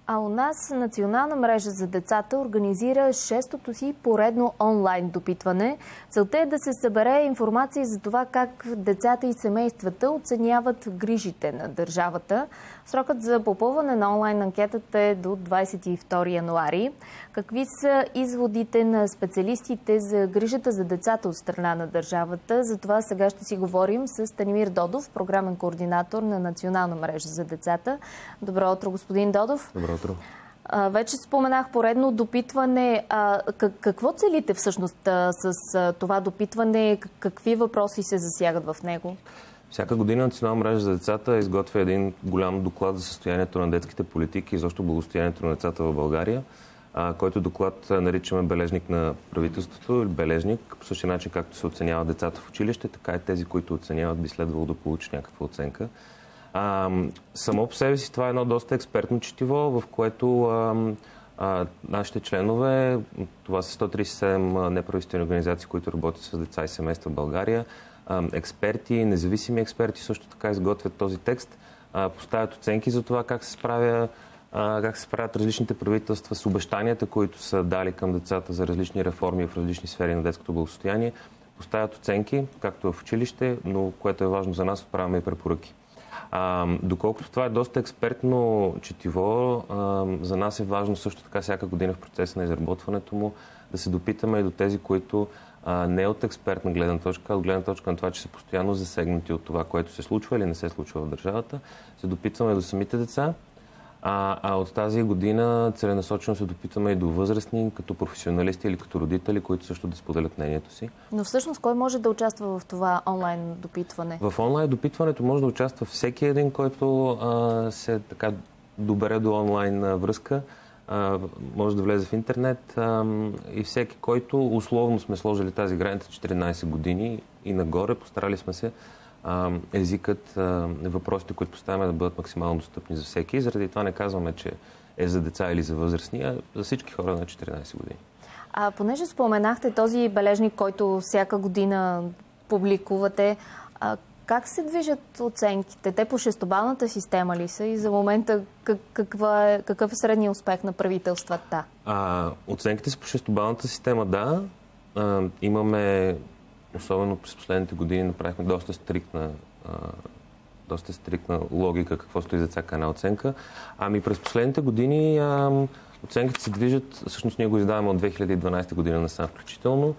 А у нас Национална мрежа за децата организира шестото си поредно онлайн допитване. Целта е да се събере информация за това как децата и семействата оценяват грижите на държавата. Срокът за попълване на онлайн анкетата е до 22 януари. Какви са изводите на специалистите за грижата за децата от страна на държавата? За това сега ще си говорим с Станимир Додов, програмен координатор на Национална мрежа за децата. Добро утро, господин Додов. Добро утро. Вече споменах поредно допитване. Какво целите всъщност с това допитване? Какви въпроси се засягат в него? Всяка година Национална мрежа за децата изготвя един голям доклад за състоянието на детските политики и защо благосъстоянието на децата в България, който доклад наричаме бележник на правителството или бележник. По същия начин, както се оценяват децата в училище, така и тези, които оценяват, би следвало да получат някаква оценка. Само по себе си това е едно доста експертно четиво, в което нашите членове, това са 137 неправителствени организации, които работят с деца и семейства в България, експерти, независими експерти също така изготвят този текст, поставят оценки за това как се справят различните правителства с обещанията, които са дали към децата за различни реформи в различни сфери на детското благосъстояние, поставят оценки, както в училище, но което е важно за нас, отправяме и препоръки. Доколкото това е доста експертно четиво, за нас е важно също така всяка година в процеса на изработването му да се допитаме и до тези, които не от експертна гледна точка, а от гледна точка на това, че са постоянно засегнати от това, което се случва или не се случва в държавата. Се допитваме до самите деца, от тази година целенасочено се допитваме и до възрастни, като професионалисти или като родители, които също да споделят мнението си. Но всъщност кой може да участва в това онлайн допитване? В онлайн допитването може да участва всеки един, който се така добере до онлайн връзка. Може да влезе в интернет и всеки, който условно сме сложили тази граница 14 години и нагоре, постарали сме се езикът, въпросите, които поставяме, да бъдат максимално достъпни за всеки. Заради това не казваме, че е за деца или за възрастни, а за всички хора на 14 години. Понеже споменахте този бележник, който всяка година публикувате, как се движат оценките? Те по шестобалната система ли са и за момента какъв е средният успех на правителствата? Оценките са по шестобалната система, да. Имаме, особено през последните години, направихме доста стриктна логика какво стои за всяка една оценка. През последните години оценките се движат, всъщност ние го издаваме от 2012 година насам включително.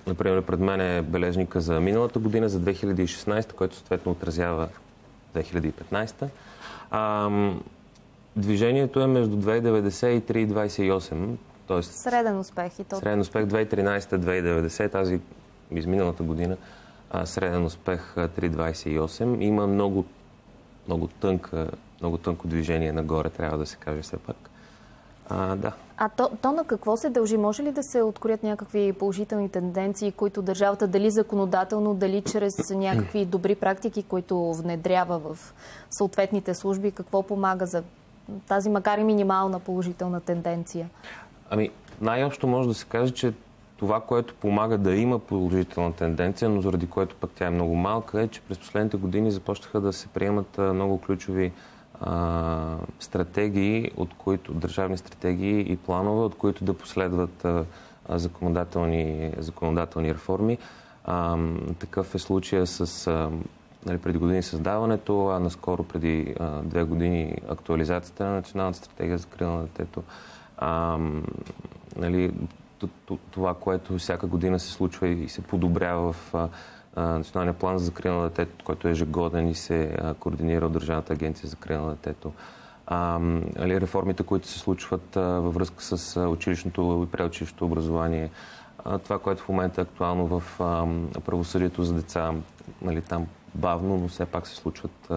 Например, пред мен е бележника за миналата година, за 2016, който съответно отразява 2015. Движението е между 2,90 и 3,28. Тоест, среден успех. Среден успех 2013-2090, тази изминалата година среден успех 3,28. Има много тънко движение нагоре, трябва да се каже все пак. Да. То на какво се дължи? Може ли да се откроят някакви положителни тенденции, които държавата дали законодателно, дали чрез някакви добри практики, които внедрява в съответните служби? Какво помага за тази, макар и минимална положителна тенденция? Най-общо може да се каже, че това, което помага да има положителна тенденция, но заради което пък тя е много малка, е, че през последните години започнаха да се приемат много ключови стратегии, държавни стратегии и планове, от които да последват законодателни реформи. Такъв е случая с преди години създаването, а наскоро преди 2 години актуализацията на Националната стратегия за закрила на детето. Това, което всяка година се случва и се подобрява в Националния план за закрила на детето, който е ежегоден и се координира от Държавната агенция за закрила на детето. Реформите, които се случват във връзка с училищното и предучилищното образование. Това, което в момента е актуално в правосъдието за деца. Там бавно, но все пак се случват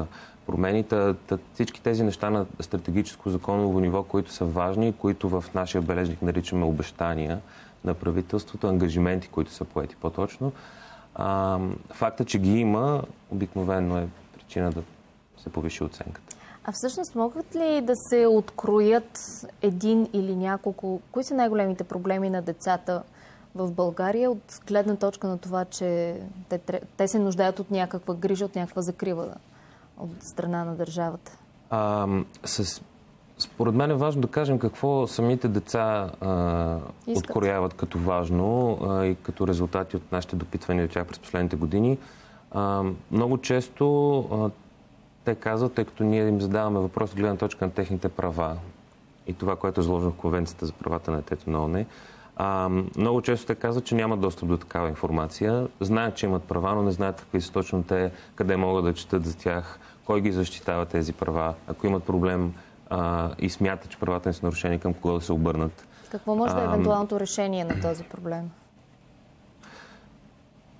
промените. Всички тези неща на стратегическо законово ниво, които са важни, които в нашия бележник наричаме обещания на правителството, ангажименти, които са поети по-точно. Факта, че ги има, обикновено е причина да се повиши оценката. Всъщност могат ли да се откроят един или няколко? Кои са най-големите проблеми на децата в България от гледна точка на това, че те се нуждаят от някаква грижа, от някаква закрива от страна на държавата? Според мен е важно да кажем какво самите деца открояват като важно и като резултати от нашите допитвания от тях през последните години. Много често те казват, тъй като ние им задаваме въпрос от гледна точка на техните права и това, което е заложено в Конвенцията за правата на детето на ООН. Много често те казват, че нямат достъп до такава информация. Знаят, че имат права, но не знаят какви са точно те, къде могат да четат за тях, кой ги защитава тези права, ако имат проблем и смятат, че правата не са нарушени, към кого да се обърнат. Какво може да е евентуалното решение на този проблем?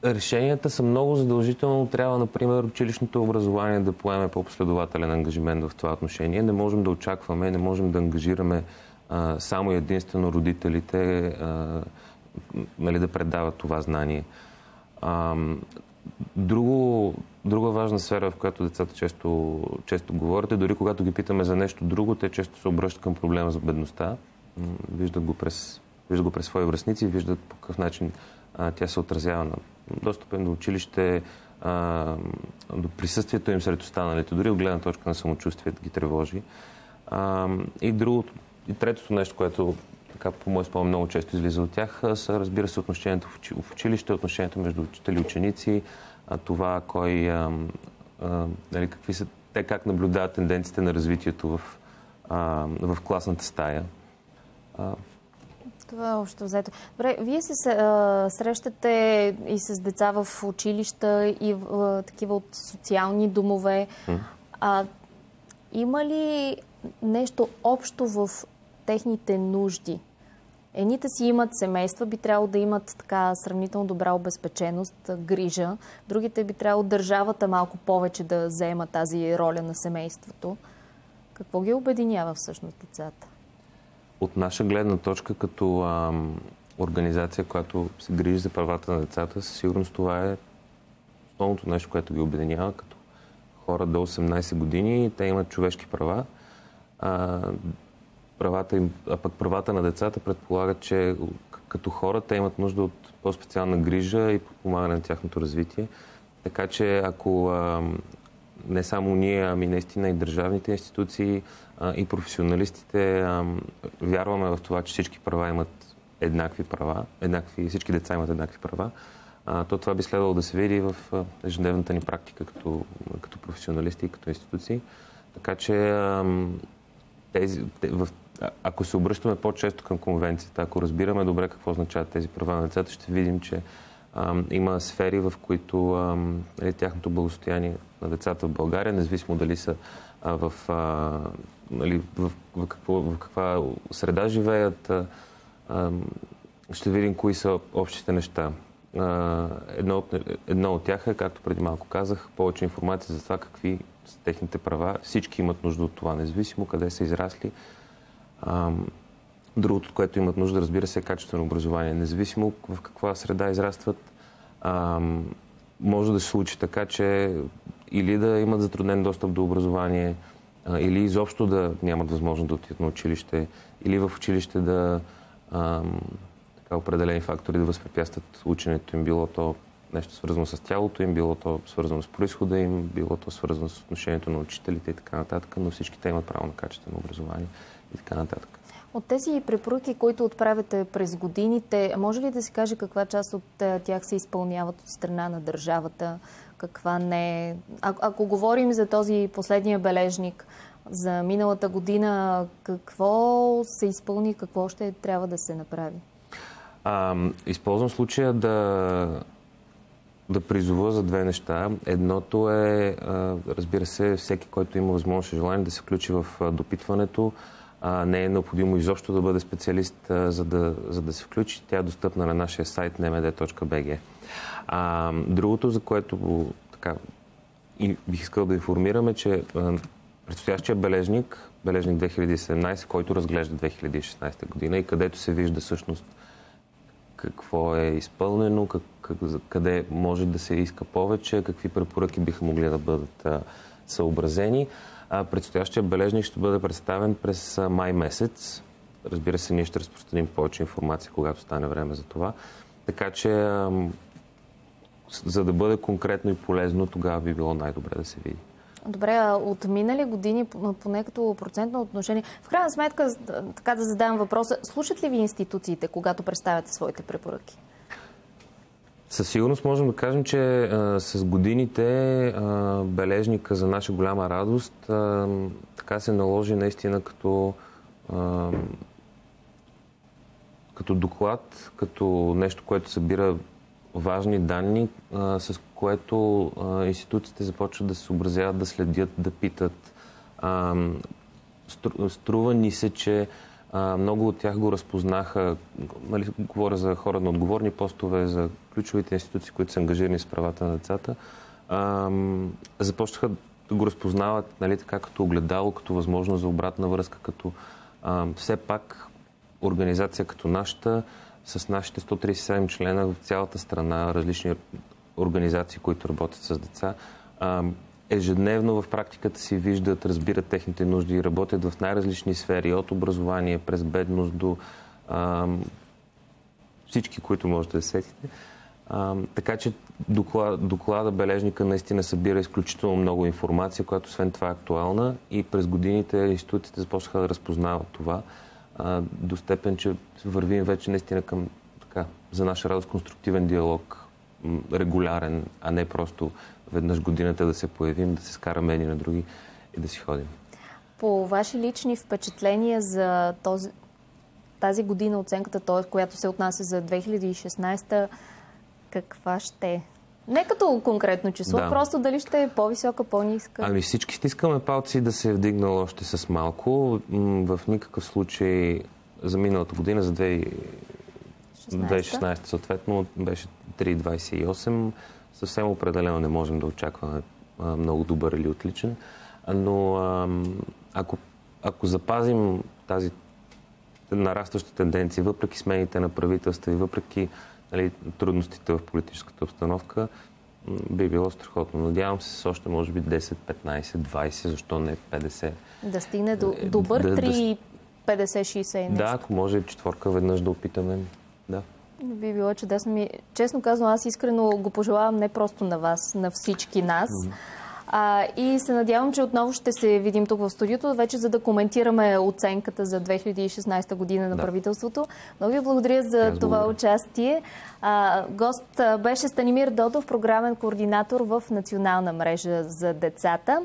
Решенията са много задължително. Трябва, например, училищното образование да поеме по-последователен ангажимент в това отношение. Не можем да очакваме, не можем да ангажираме само и единствено родителите да предават това знание. Друга важна сфера, в която децата често говорят, е дори когато ги питаме за нещо друго, те често се обръщат към проблема за бедността. Виждат го през свои връстници, виждат по какъв начин тя се отразява на достъпа им до училище, до присъствието им сред останалите, дори от гледна точка на самочувствието ги тревожи. И третото нещо, което така, по мой спомен много често излиза от тях, са, разбира се, отношението в училище, отношението между учители и ученици, това какви са те, как наблюдават тенденциите на развитието в класната стая. Това е общо взето. Добре, вие се срещате и с деца в училища, и такива от социални домове. Има ли нещо общо в техните нужди? Едните си имат семейства, би трябвало да имат така сравнително добра обезпеченост, грижа. Другите би трябвало държавата малко повече да заема тази роля на семейството. Какво ги обединява всъщност децата? От наша гледна точка, като организация, която се грижи за правата на децата, със сигурност това е основното нещо, което ги обединява. Като хора до 18 години, те имат човешки права. Правата на децата предполагат, че като хора те имат нужда от по-специална грижа и подпомагане на тяхното развитие. Така че ако не само ние, ами наистина и държавните институции и професионалистите вярваме в това, че всички права имат еднакви права, всички деца имат еднакви права, то това би следвало да се види в ежедневната ни практика като професионалисти и като институции. Така че ако се обръщаме по-често към конвенцията, ако разбираме добре какво означават тези права на децата, ще видим, че има сфери, в които тяхното благосостояние на децата в България, независимо дали са в каква среда живеят, ще видим кои са общите неща. Едно от тях е, както преди малко казах, повече информация за това какви са техните права. Всички имат нужда от това, независимо къде са израсли. Другото, от което имат нужда, разбира се, е качествено образование. Независимо в каква среда израстват, може да се случи така, че или да имат затруднен достъп до образование, или изобщо да нямат възможност да отидат на училище, или в училище да определени фактори да възпрепятстват ученето им, било то нещо свързано с тялото им, било то свързано с произхода им, било то свързано с отношението на учителите и така нататък, но всички те имат право на качествено образование и така нататък. От тези препоръки, които отправяте през годините, може ли да се каже каква част от тях се изпълняват от страна на държавата, каква не? Ако говорим за този последния бележник за миналата година, какво се изпълни, какво ще трябва да се направи? Използвам случая да призова за две неща. Едното е, разбира се, всеки, който има възможност и желание да се включи в допитването. Не е необходимо изобщо да бъде специалист, за да се включи. Тя е достъпна на нашия сайт nmd.bg. Другото, за което бих искал да информираме, че предстоящия бележник 2017, който разглежда 2016 година и където се вижда всъщност какво е изпълнено, къде може да се иска повече, какви препоръки биха могли да бъдат съобразени. Предстоящия бележник ще бъде представен през май месец. Разбира се, ние ще разпространим повече информация, когато стане време за това. Така че, за да бъде конкретно и полезно, тогава би било най-добре да се види. Добре, от минали години, поне като процентно отношение, в крайна сметка, така да задам въпроса, слушат ли ви институциите, когато представяте своите препоръки? Със сигурност можем да кажем, че с годините бележника, за наша голяма радост, така се наложи наистина като доклад, като нещо, което събира важни данни, с което институциите започват да се съобразяват, да следят, да питат. Струва ни се, че много от тях го разпознаха, говоря за хора на отговорни постове, за ключовите институции, които са ангажирани с правата на децата, започнаха да го разпознават, така като огледало, като възможност за обратна връзка, като все пак организация като нашата, с нашите 137 члена в цялата страна, различни организации, които работят с деца, ежедневно в практиката си виждат, разбират техните нужди и работят в най-различни сфери, от образование, през бедност до всички, които можете да сетите. Така че доклада бележника наистина събира изключително много информация, която освен това е актуална, и през годините институциите започнаха да разпознават това до степен, че вървим вече наистина към, за наша радост, конструктивен диалог, регулярен, а не просто веднъж годината да се появим, да се скараме едни на други и да си ходим. По ваши лични впечатления за тази година, оценката, която се отнася за 2016, каква ще е? Не като конкретно число, просто дали ще е по-висока, по-ниска? Всички стискаме палци да се е вдигнало още с малко. В никакъв случай за миналата година, за 2016 съответно, беше 3,28. Съвсем определено не можем да очакваме много добър или отличен. Но ако запазим тази нарастваща тенденция, въпреки смените на правителства и въпреки трудностите в политическата обстановка, би било страхотно. Надявам се с още, може би, 10, 15, 20, защо не 50. Да стигне до добър 3, 50, 60 и нещо. Да, ако може четворка веднъж да опитаме. Да. Би било чудесно. Честно казвам, аз искрено го пожелавам не просто на вас, на всички нас. И се надявам, че отново ще се видим тук в студиото, вече за да коментираме оценката за 2016 година на правителството. Много ви благодаря за това участие. Гост беше Станимир Додов, програмен координатор в Национална мрежа за децата.